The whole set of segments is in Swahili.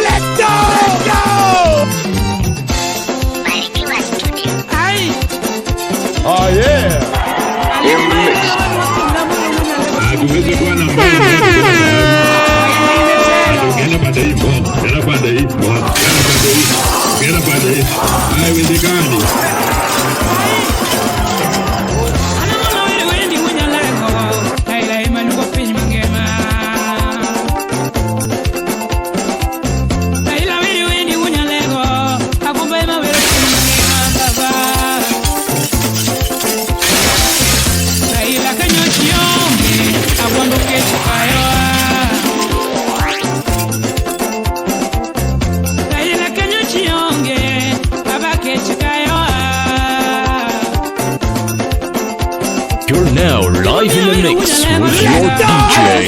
Let's go! Oh yeah! In the mix. You're now live in the mix with your DJ.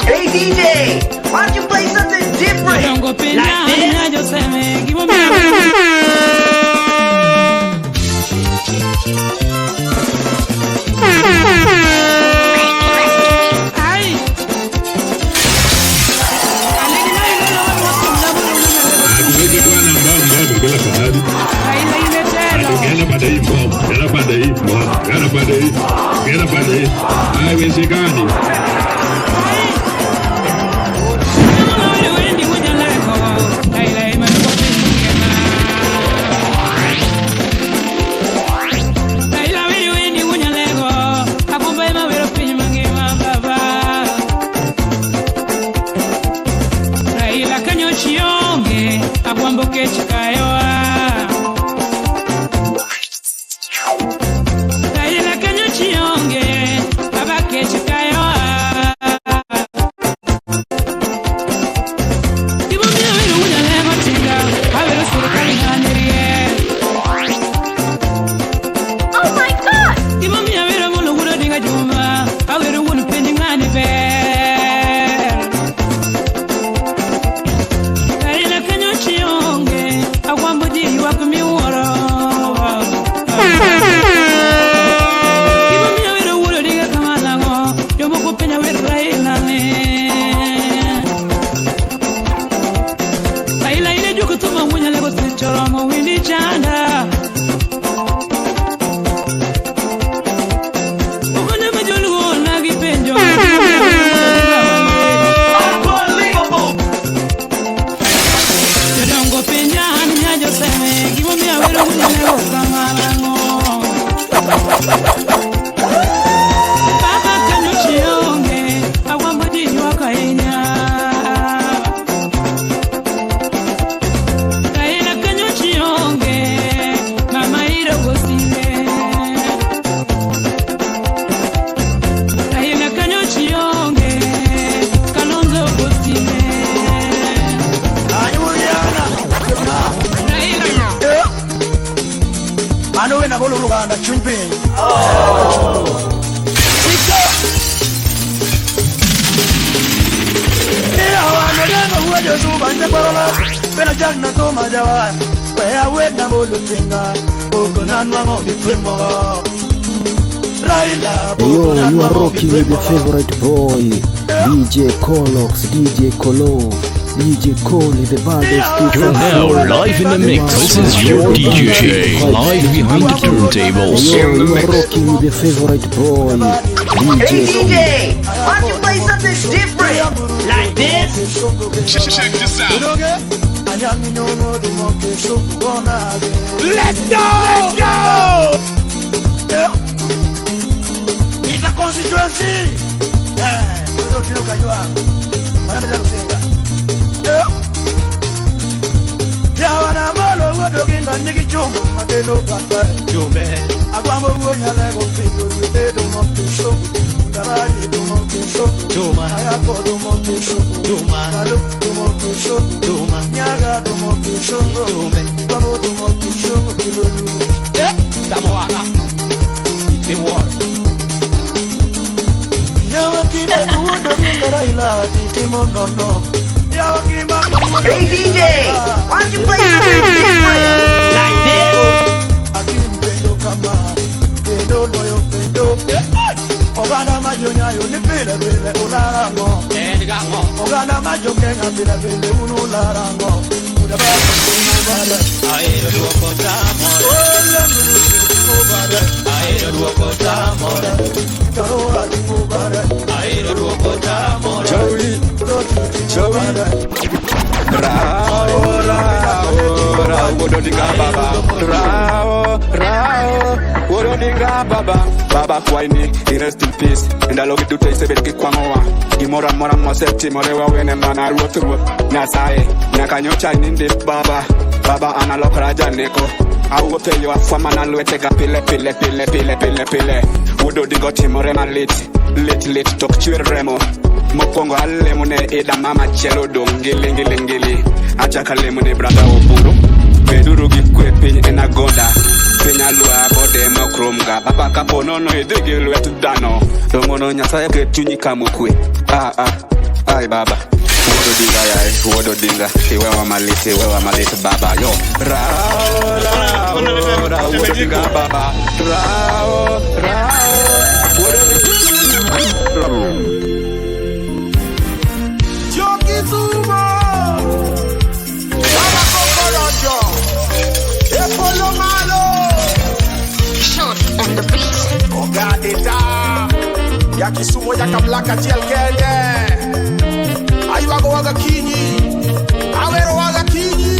Hey DJ, why don't you play something different? Like this? Yo, you are rocking with your favorite boy, DJ Colox, DJ Colo, DJ Cole, the baddest. You're now live in the mix. This is your DJ, live behind the turntables. Yo, you are rocking with your favorite boy, DJ. Hey DJ, why don't you play something different? Like this? Check this out. Let's go! Let's go! It's a constituency. Nigga Jomo, I did no papa, Jome. I want to go and I go to the monkey show. I do monkey show. Joma, I have got the monkey show. Joma, I look the monkey show. Joma, Yaga the monkey show. Jome, Babo the monkey show. Yeah, Tamoana. It's a war. Hey DJ, why don't you play something different? Like this? Ogana majonya yo ni pele pele olarango. Ogana majonya pele pele olarango. Udaba kubara. Ayo duokota mora. Ole muru kubara. Ayo duokota mora. Karoa kubara. Ayo duokota mora. Joey. Rao, rao, rao, wodo di baba. Rao, rao, wodo di baba. Baba kwaini, rest in peace. And I love it to taste a bit kikwamoa. Imora mora moseti morewa wene mana ruoturu. Nasae, nakanyocha nindi baba. Baba analokra janeko. I will pay you a forman and we take a pile. Wodo di got him more late talk to remo. Mopongo ale mune eda mama chelo dongilingilingili. Achaka lemune brother oburu. Peduru gikwe piny enagonda. Penya lua bode mokromga. Papa kapo nono edegelu etu dano. Dongono nyasaye ketunyi kamukwe. Ay baba. Wodo dinga. Wewa malite baba yo. Rao, wodo dinga baba. Rao, wodo dinga. On the beat. Ogadita Yakisumo yakablaka tielkende Ayuago waga kinyi Awero waga kinyi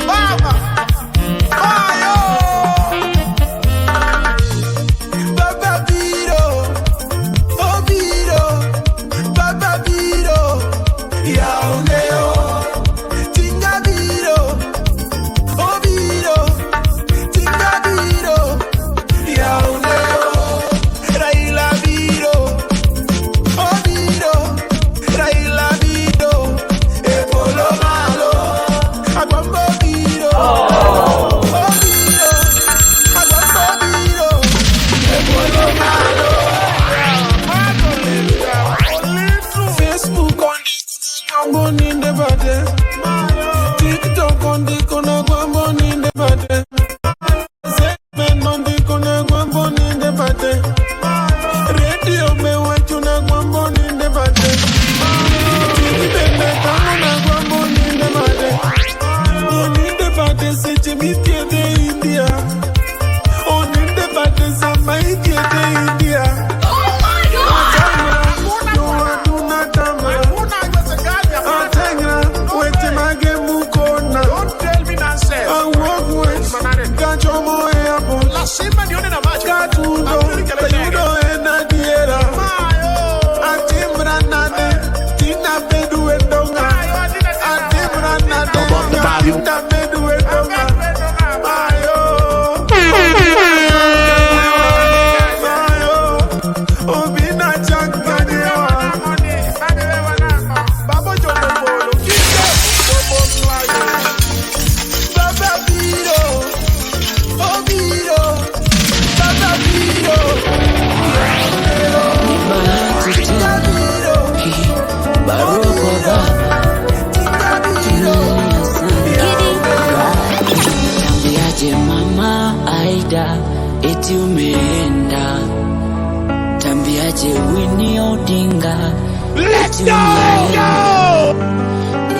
Mama Mayo Baba Biro Oh Biro Baba Biro Yaoneo Tinga Biro Oh Biro Tinga Biro Yaoneo Raila Biro Oh Biro Raila Biro Epolo Malo Agwambo Biro Oh Biro Agwambo Biro Epolo Malo Facebook on the in the body TikTok on the corner in the body on the corner in the body radio me went to na gwambon in the body in the body in the body say Jimmy de India on in the body Samai de India. Eti umeenda tambiaje Winnie Odinga. Let's go.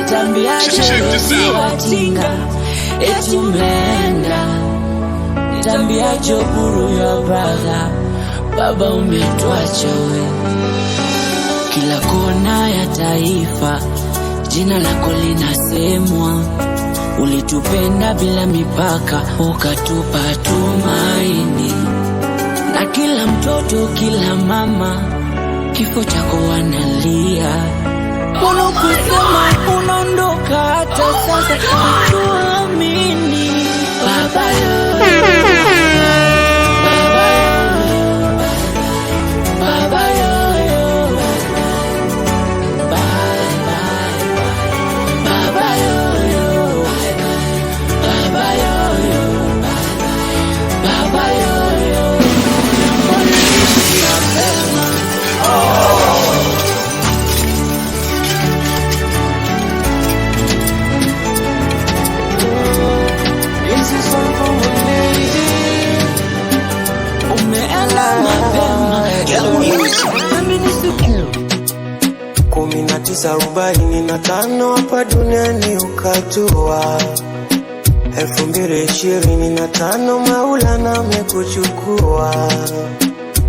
Tambiaje Odinga. Eti umeenda tambiaje Oburu your brother. Baba umetuacha wewe. Kila kona ya taifa jina lako linasemwa. Ulitupenda bila mipaka, ukatupa tumaini. Na kila mtoto, kila mama, kifo chako wanalia. Unakusema unaondoka hata sasa hatuamini. 1945 hapa duniani ukatua, 2025 Maulana amekuchukua.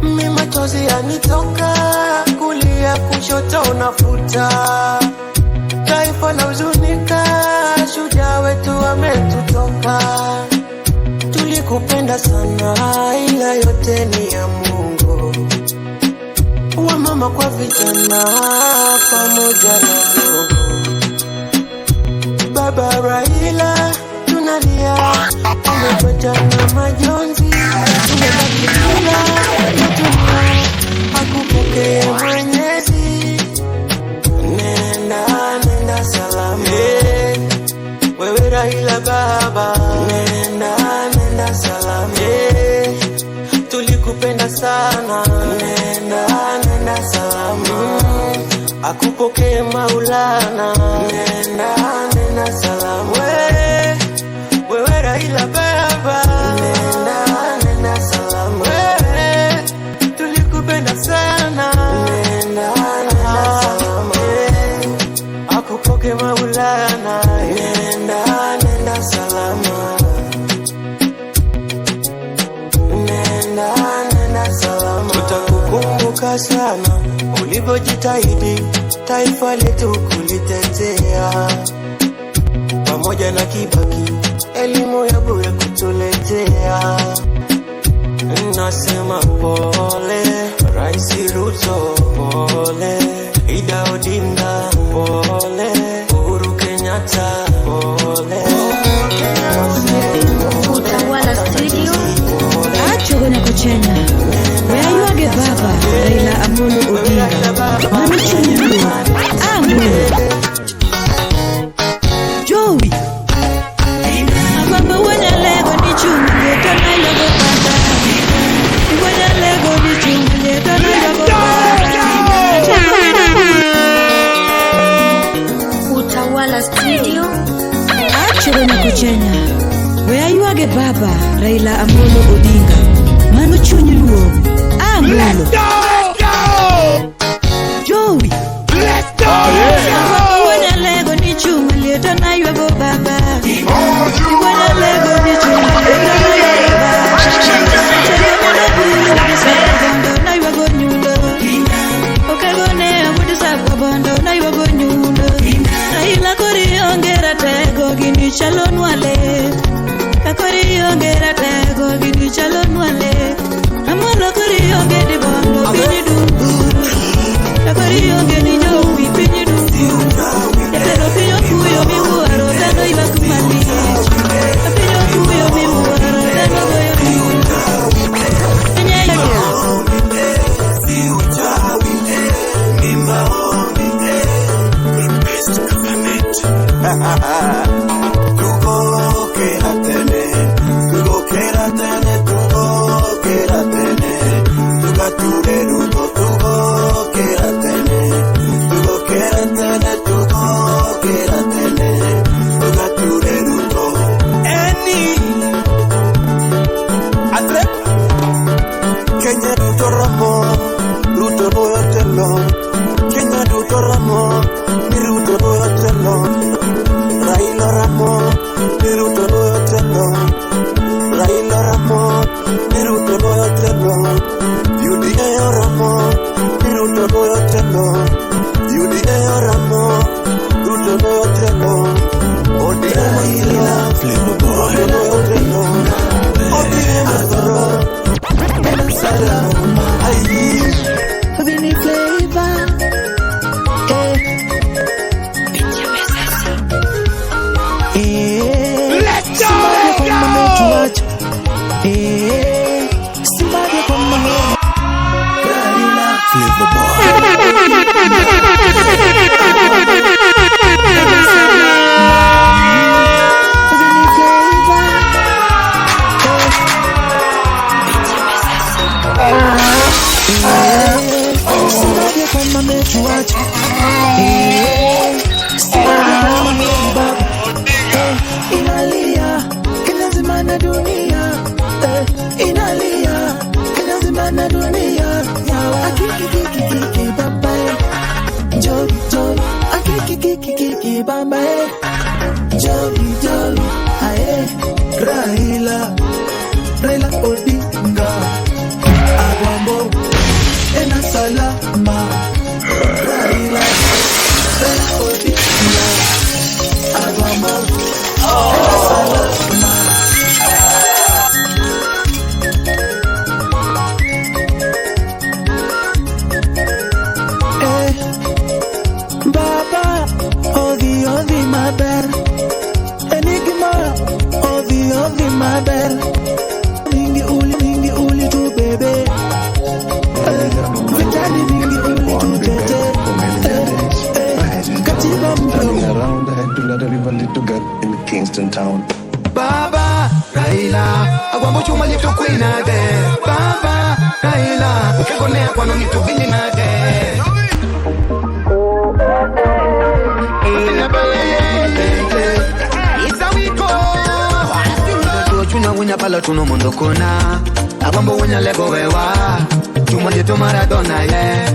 Mimi machozi yanitoka, kulia kushoto unafuta, taifa la huzunika, shujaa wetu ametutoka. Tulikupenda sana, ila yote ni ya Mungu. Wa mama kwa vijana pamoja na ndugu. Baba Raila tunalia, tumepata na majonzi, tumebaki bila dunia, akupokee Mwenyezi. Nenda salama, wewe Raila baba, nenda salama, tulikupenda sana. Nenda salama, akupokee Maulana. Nenda salama, wewe Raila baba, nenda salama, tulikupenda sana. Nenda salama, akupokee Maulana. Nenda salama, nenda salama. Tutakukumbuka sana ulivyojitahidi taifa letu kulitetea, pamoja na Kibaki elimu ya bure kutuletea. Nasema pole Rais Ruto, pole Ida Odinga, pole Uhuru Kenyatta, pole Utawala Studio. Acho na kuchenya wayuage baba Raila Amolo Odinga manuchunyu amwe Joey ababa wana lego ni chungu tana lego baba wana lego ni chungu tana lego baba. Utawala Studio. Acho na kuchenya wayuage baba Raila Amolo Odinga manuchunyu luo amolo Joey let's go wana lego ni chungu leta na yugo baba wana lego ni chungu leta na yugo baba na yugo nyundo okegone amudi sabwa bondo na yugo nyundo Raila kori ongera tego gini chalon wale kakori ongera tego gini chalon wale amolo kori ongedi bondo bini dumburu kakori ongedi jowi bini dumburu etero piyo kuyo miwaro tano iba kumali tuache inalia kila zimana dunia inalia kila zimana dunia akiki baba jolly jolly akiki baba jolly jolly ae Raila Odinga Agwambo ena salama Raila Odinga Agwambo ena salama Baba Odi maber Enigma Odi maber Mingi uli tu bebe Vitali mingi uli tu tete Katiba turning around, I had to let everybody to get in Kingston town. Baba Raila Agwambo chuma litu kwina de Baba Raila Kegonea kwa noni tu vini na de Chuna wunya pala tuno mondo kona Agwambo wunya lego wewa Chuma jeto Maradona yeah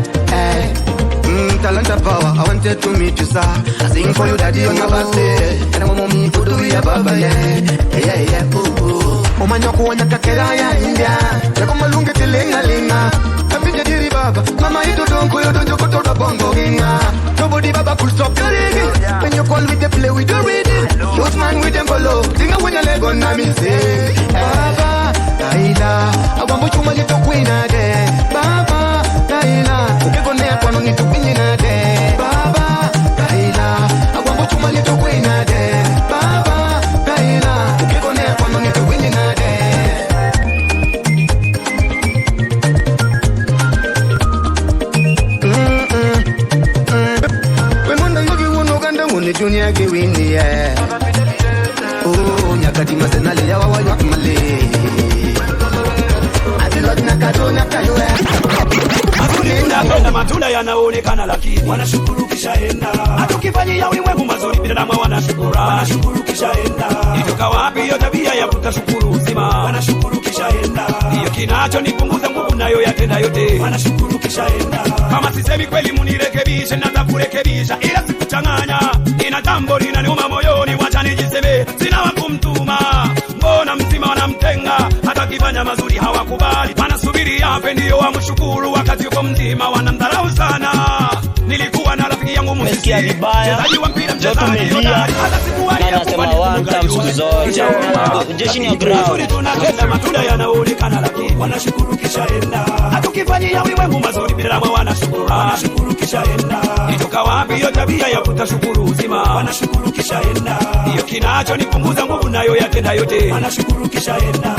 talent and power I wanted to meet you sir I sing for you daddy on your birthday And I want me to do ya baba yeah ooh Omanyo kuwanya kakera ya India Yako malunge tilinga linga Kapinja diri baba Mama ito donko yo donjo kotoda bongo inga Nobody baba could stop the rigging When you call me they play with the rhythm Youth man with them below Tinga wenya lego na mi say Baba Raila Agwambo chuma lito kwina de Baba Raila Ukegonea kwa noni tupinyi na de Baba Raila Agwambo chuma lito kwina de Baba Raila Ukegonea kwa noni tupinyi na de Wemanda yogi unoganda wune junior gewini yeah Oh nyakati masenali ya wawa ywak male Atilot nakatona kayo Napenda matunda yanaonekana lakini wanashukuru kisha enda. Hatukifanyia ulimwengu mazuri binadamu wanashukuru. Wanashukuru kisha enda. Itoka wapi hiyo tabia ya kutashukuru uzima? Wanashukuru kisha enda. Hiyo kinacho nipunguza nguvu nayo yatenda yote. Wanashukuru kisha enda. Kama sisemi kweli munirekebishe na takurekebisha ila sikuchanganya. Ina jambo linaniuma moyoni wacha nijiseme sina wa kumtuma. Mbona mzima wanamtenga hata kifanya mazuri hawakubali. Wanasubiri yape ndio wamshukuru wakati yuko mzima wanamdharau sana. Nilikuwa na rafiki yangu muziki mchezaji wa mpira mchezaji hodari hata sikuwa ya kubadilika siku zote jeshi ni ground. Tunatenda matunda yanaonekana lakini wanashukuru kisha enda. Hatukifanyia ulimwengu mazuri binadamu wanashukuru. Wanashukuru kisha enda. Itoka wapi hiyo tabia ya kutashukuru uzima? Wanashukuru kisha enda. Hiyo kinacho nipunguza nguvu nayo yatenda yote. Wanashukuru kisha enda.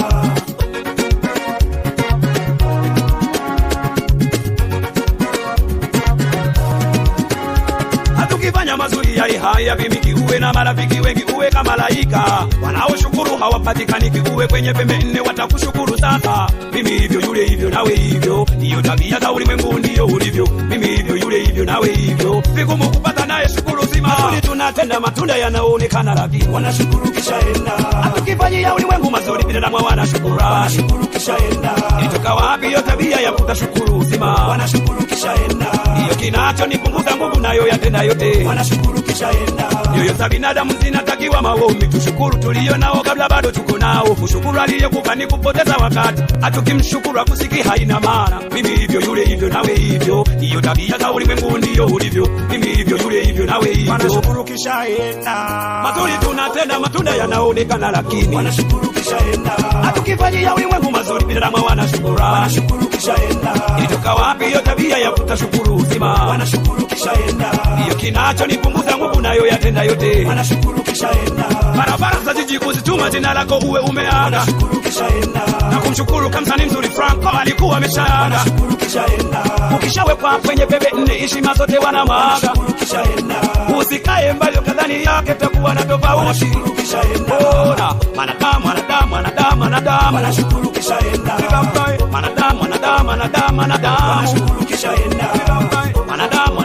Hatukifanya mazuri yale haya vimiki uwe na marafiki wengi uwe kama malaika. Wanaoshukuru hawapatikani uwe kwenye pembe nne watakushukuru sasa. Mimi hivyo yule hivyo nawe hivyo. Hiyo tabia za ulimwengu ndio ulivyo. Mimi hivyo yule hivyo nawe hivyo. Vigumu kupata naye shukuru zima. Mazuri tunatenda matunda yanaonekana lakini wanashukuru kisha enda. Hatukifanyia ulimwengu mazuri binadamu wanashukuru. Wanashukuru kisha enda. Itoka wapi hiyo tabia ya kutashukuru uzima? Wanashukuru kisha enda. Hiyo kinacho nipunguza nguvu nayo yatenda yote. Wanashukuru kisha enda. Yoyo za binadamu zinatakiwa maombi. Tushukuru tulio nao kabla bado tuko nao. Kushukuru aliyekupa ni kupoteza wakati. Hatukimshukuru akusiki haina maana. Mimi hivyo yule hivyo nawe hivyo. Hiyo tabia za ulimwengu ndio ulivyo. Mimi hivyo yule hivyo nawe hivyo. Wanashukuru kisha enda. Mazuri tunatenda matunda yanaonekana lakini wanashukuru kisha enda. Hatukifanyia ulimwengu mazuri binadamu wanashukuru. Wanashukuru kisha enda. Itoka wapi hiyo tabia ya kutashukuru uzima? Wanashukuru kisha enda. Hiyo kinacho nipunguza nguvu nayo yatenda yote. Wanashukuru kisha enda. Barabara za jiji kuzituma jina lako uwe umeanga. Wanashukuru kisha enda. Na kumshukuru kamsani mzuri Franco alikuwa ameshaanga. Wanashukuru kisha enda. Ukishawekwa kwenye bebe nne heshima zote wanamwaga. Wanashukuru kisha enda. Usikae mbali kadhani yake takuwa na tofauti. Wanashukuru kisha enda. Ona manadamu wanashukuru kisha enda. Manadamu wanashukuru kisha enda. Manadamu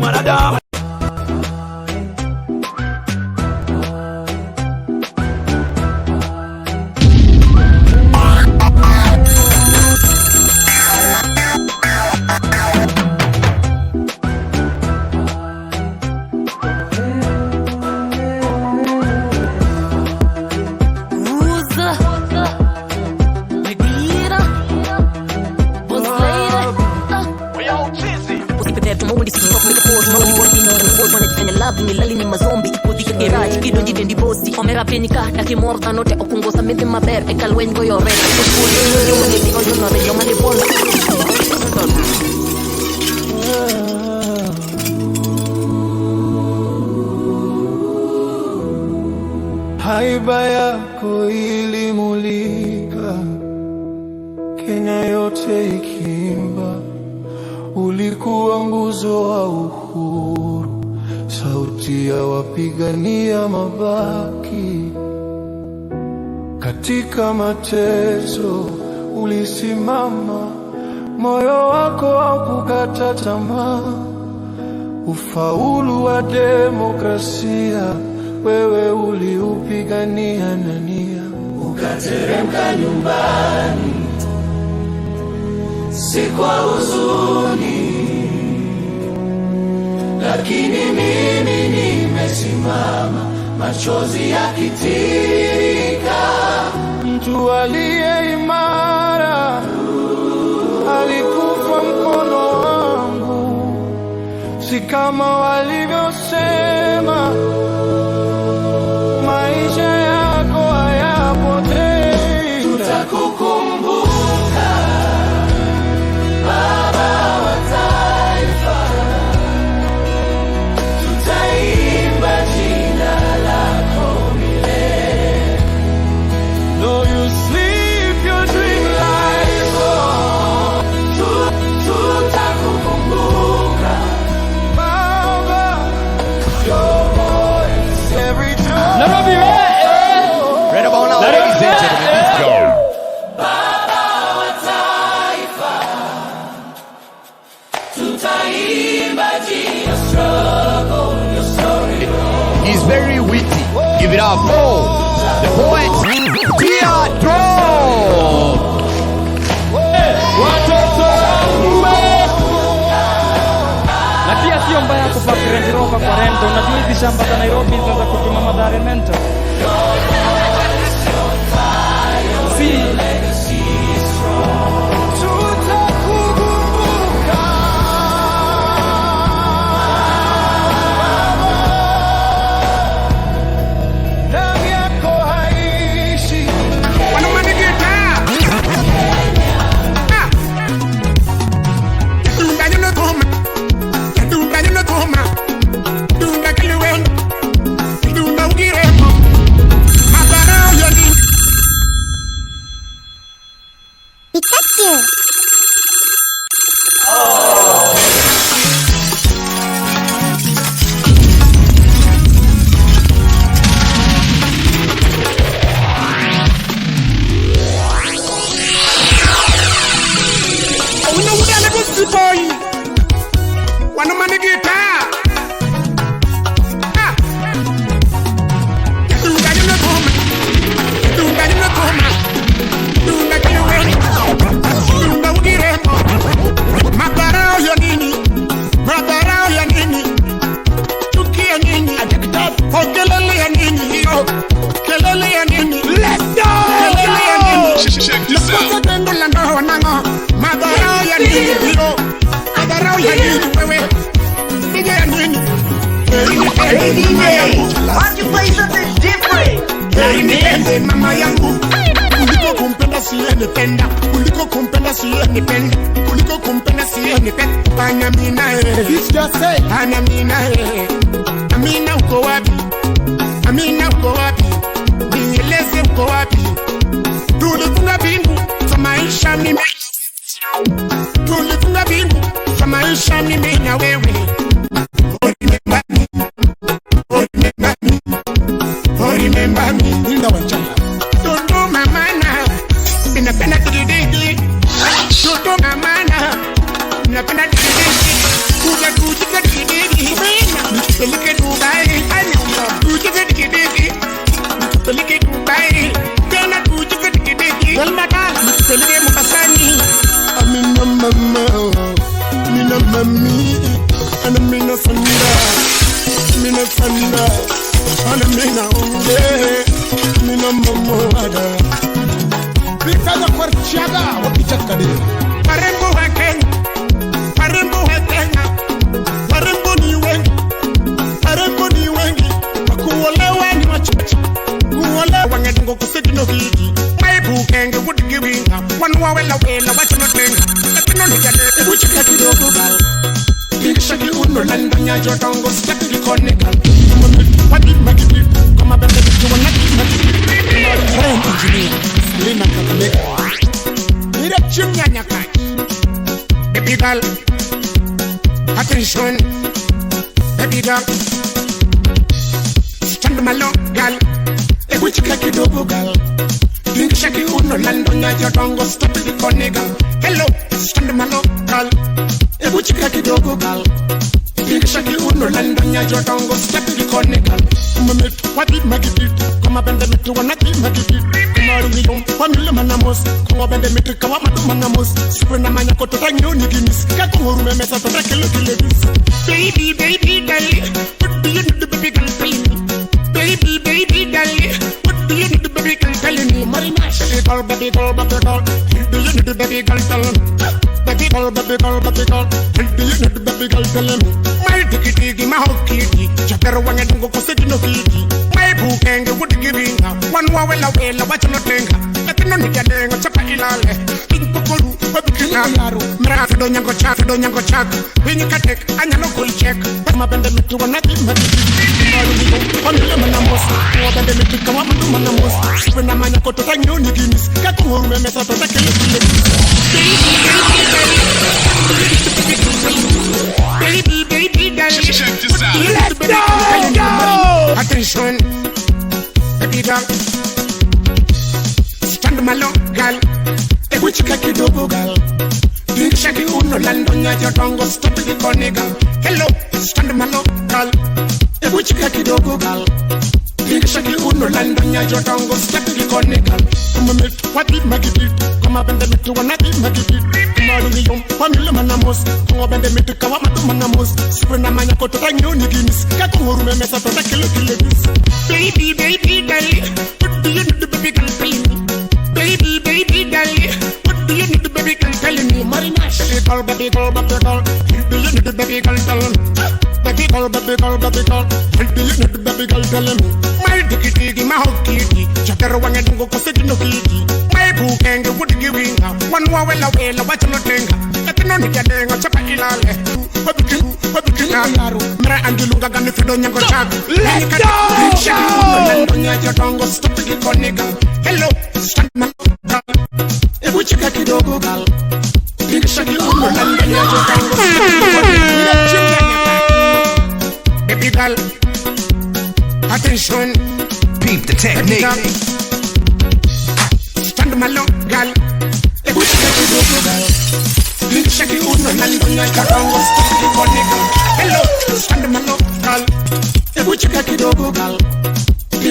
mwanadamu. Nilali ni mazombi ipodhika garage kido jide ndi bosti omera penika na kimorta note okungosa mete maber e kalwengo yore kuskuli yo mene di ojo no re yo mane bola haiba yako ilimulika Kenya yote ikimba ulikuwa nguzo wa uhuru sauti ya wapigania mabaki katika mateso ulisimama moyo wako haukukata tamaa ufaulu wa demokrasia wewe uliupigania na nia ukateremka nyumbani si kwa huzuni lakini mimi nimesimama machozi yakitirika mtu aliye imara alikufa mkono wangu si kama walivyosema maisha yako hayapotei tutakukumbuka baba wa taifa tutaimba jina lako milele though you sleep your dream life on tutakukumbuka baba your voice every time Nairobi right about now ladies and gentlemen let's go baba wa taifa tutaimba jina struggle your story he's very witty give it up for the poet Teatro watoto na pia sio mbaya kupaka Range Rover kwa rento unajua hizi shamba za Nairobi zinaweza kutuma madhara mental Hey DJ, why don't you play something different? Mama yangu kuliko kumpenda siyenipenda kuliko kumpenda siyenipenda kuliko kumpenda siyenipenda fanya mimi naye fanya mimi naye Amina uko wapi Amina uko wapi nieleze uko wapi tulifunga bingu za maisha mimi tulifunga bingu za maisha mimi na wewe remember me in the way don't do my mana in a pena didi don't do my mana in a pena didi kuja didi kadi Warembo wa Kenya Warembo wa Kenya Warembo ni wengi Warembo ni wengi Wakuolewa ni wachache Kuolewa ngedungo kusedino hiki Maibu kenge wudigi winga Wanua wela wachino tenga Latino nigade Uchikia kidogo gal Shaki uno lando nyajo tongo Staki likonegal Wadi magidi Kama bende vitu wanaki magidi Friend engineer Lina kakamega Nira chimnya nyakaj Baby girl Attention Baby girl Stand malo girl Ebuchika kidogo girl Shaki uno lando nyajo tongo Staki likonegal Hello Stand malo girl Ebuchika kidogo gal Shaki uno lando nyajo tongo Step likone gal Umemetu wadi magidit Kama bende metu wanaki magidit Kumaru ngiyom Wamile manamos Kongo bende metu kawa matu manamos Supe na manya koto tanyo niginis Kako nguru memesa tota kilo kilebis Baby, baby, dali What do you need the baby girl telling me? Baby, baby, dali What do you need the baby girl telling me? Marinash Baby girl, baby girl, baby girl Do you need the baby girl telling me? Baby girl, baby girl, baby girl Do you need the baby girl telling me? My tiki-tiki, my whole kitty Chakara wanga dungo kuseti no kiki My bukenge, wudi givinga Wanwa wela, wachino tenga Latino nigadenga, chapa ilale Inkukuru, baby kinalaru Mera fido nyango chak Winyi katek, anya no kul check Pama bende mitu wanaki magiti Kumaru nigo, wamile manamos Kuwa bende mitu kawa matu manamos Supe na manya koto tanyo niginis Kaku huru memesa tota kele kile Baby, baby, darling. Check this out. Let's go. Attention, baby girl. Stand malo, girl. Ebuchika kidogo, girl. Shaki uno lando nyajo tongo stop the corner, girl. Hello, stand malo, girl. Ebuchika kidogo, girl. Shaki uno lando nyajo tongo stop the corner, girl. Umemetu wadi magidit Kama bende metu wanaki magidit Kumaru ngiyom Wamile manamos Kongo bende metu kawa matu manamos Supe na manya koto tanyo niginis Kako nguru memesa tota kilo kilebis Baby, baby, dali What do you need the baby girl telling me? Baby, baby, dali What do you need the baby girl telling me? Marinash Baby girl, baby girl, baby girl Do you need the baby girl telling me? Baby girl, baby girl, baby girl Do you need the baby girl telling me? My tiki-tiki, my whole kitty Chakara wanga dungo kuseti no kiki My bukenge wudi givinga Wanwa wela wachino tenga Latino nigadenga chapa ilale Baby kinalaru Mera angilunga gani fido nyango chak Let's go! Shaki uno lando nyajo tongo Stop likone gal Hello, stand man gal Ebuchika kidogo gal Shaki uno lando nyajo tongo Stop likone gal Baby gal Attention Peep the technique Stand malo, gal Ebuchika kidogo gal Shaki uno lando nyajo tongo Stop likone gal Hello, stand malo, gal Ebuchika kidogo gal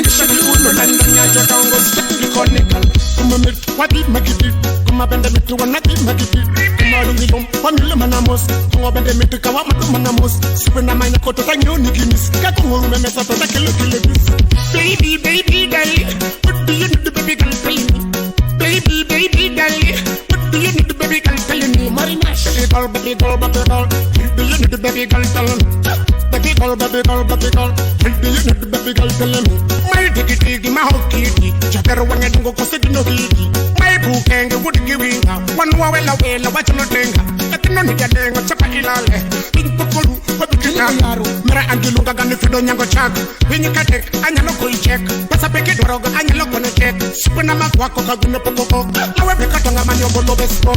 Shaki uno lando nyajo tongo Stop likone gal Umemetu wadi magidit Kama bende metu wanaki magidit Kumaru ngiyom Wamile manamos Kongo bende metu kawa matu manamos Supe na manya koto tanyo niginis Kako nguru memesa tota kilo kilebis Baby, baby, darling What do you need the baby girl telling me? Baby, baby, darling What do you need the baby girl telling me? Marinash Baby girl, baby girl, baby girl Do you need the baby girl telling me? Baby girl, baby girl, baby girl Do you need the baby girl telling me? My tiki-tiki, my whole kitty Chakara wanga dungo kuseti no hiki My bukenge wudi givinga Wanwa wela wachino tenga Latino nigadenga chapa ilale Inkukuru, baby kinalaru Mera angilunga gani fido nyango chak Winyi katek, anya no kul check Pasa peke dorogo, anya lo kone check Supe na makwako kagune pokoko Nawe peka tonga manyogo lo bespo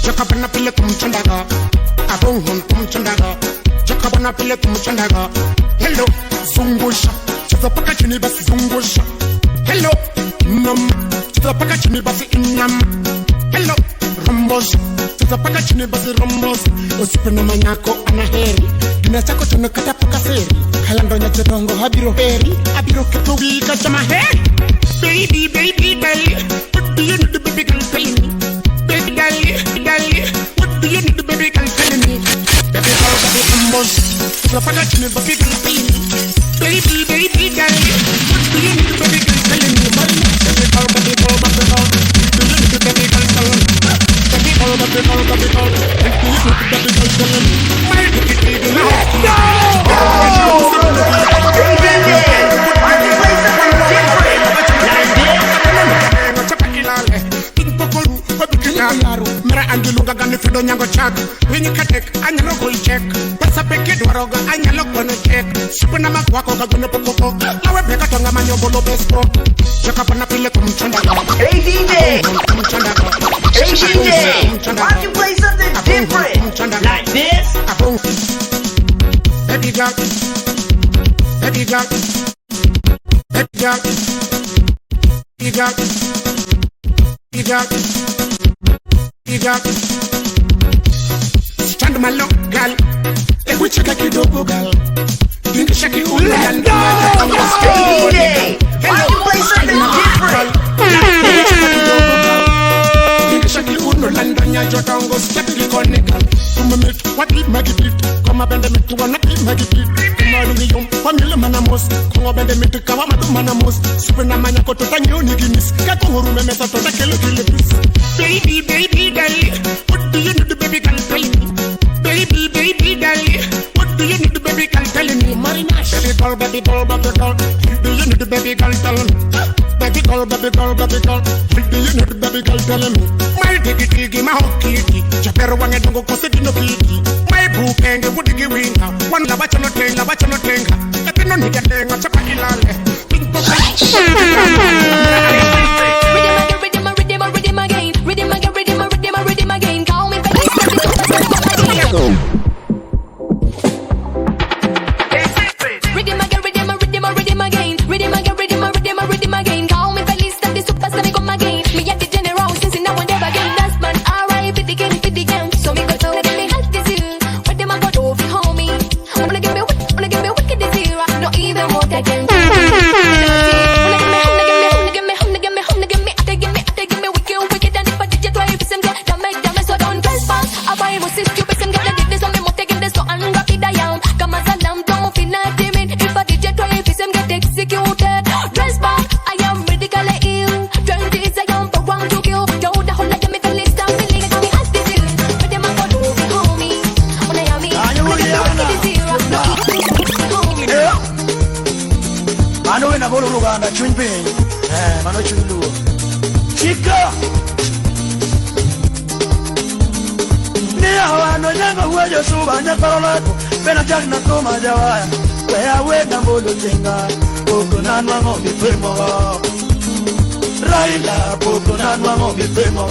Chakapana pile kumchandaga Abunghun kumchandaga Chakapana pile kumchandaga Hello, zungusha Cheza paka chini basi zungusha Hello, nam Cheza paka chini basi inam Hello, rambos Cheza paka chini basi rambos Usipe na manyako anaheri Dina chako tunakata paka seri Kalando nya chetongo habiro heri Habiro keto wika chama heri Baby, baby, darling What do you need the baby girl telling me? Baby, darling What do you need the baby girl telling me? Baby girl, baby rambos Cheza paka chini basi girl telling me Baby, baby, darling What do you need the baby girl telling me? Baby girl, baby girl, baby girl Do you need the baby girl telling me? Baby Mera andilunga gani fido nyango chak Winyi katek anyalo gul check Pasa peke dwaroga anyalo kono check Sipu na makwako kagune pokoko Lawe beka tonga manyobolo bespo Chaka pana pile kumchanda Hey DJ! Hey DJ! Why don't you play something different? Like this? Baby girl Baby girl Baby girl Baby girl Baby girl Stand my look, girl. Let me check kidogo, girl. Think shaki ula. Let's go! Hey, why don't you play something different? Think shaki ula. Landanya jotango step likoni, girl. Come meet what it make it. Come up and meet to one it make it. Come on, we young family manamos. Come up and meet kawa madu manamos. Supena manya koto tanyo niginis. Kakunguru memesa tota kelo kilipis. Baby, baby, girl, what do you need, baby, girl, tell me? Baby, baby, girl, what do you need, baby, girl, tell me? Marinash, baby girl, baby girl, baby girl, what do you need, baby, girl, tell me? Baby girl, baby girl, baby girl, what do you need, baby, girl, tell me? My diggy diggy, my hokey, Japero wanna go coseti no kiki. My book and the woody winga, one lavacha no tenga, lavacha no tenga. I think no nigga tenga, chapa ilale. Rhythm again, call me baby. Rhythm again, call me Feliz, that the superstar come again. Me at the general, since now and never again. That's man, alright, fit the game. So me go tell me how this is. What them I got over, homie? Wanna give me wicked this year. No even more that can. Chica Niawano nyanga huejo suba nyakarolako Pena chak na toma jawaya Wea wega mbolo chenga Poko nanwa ngombi premo Raila poko nanwa ngombi premo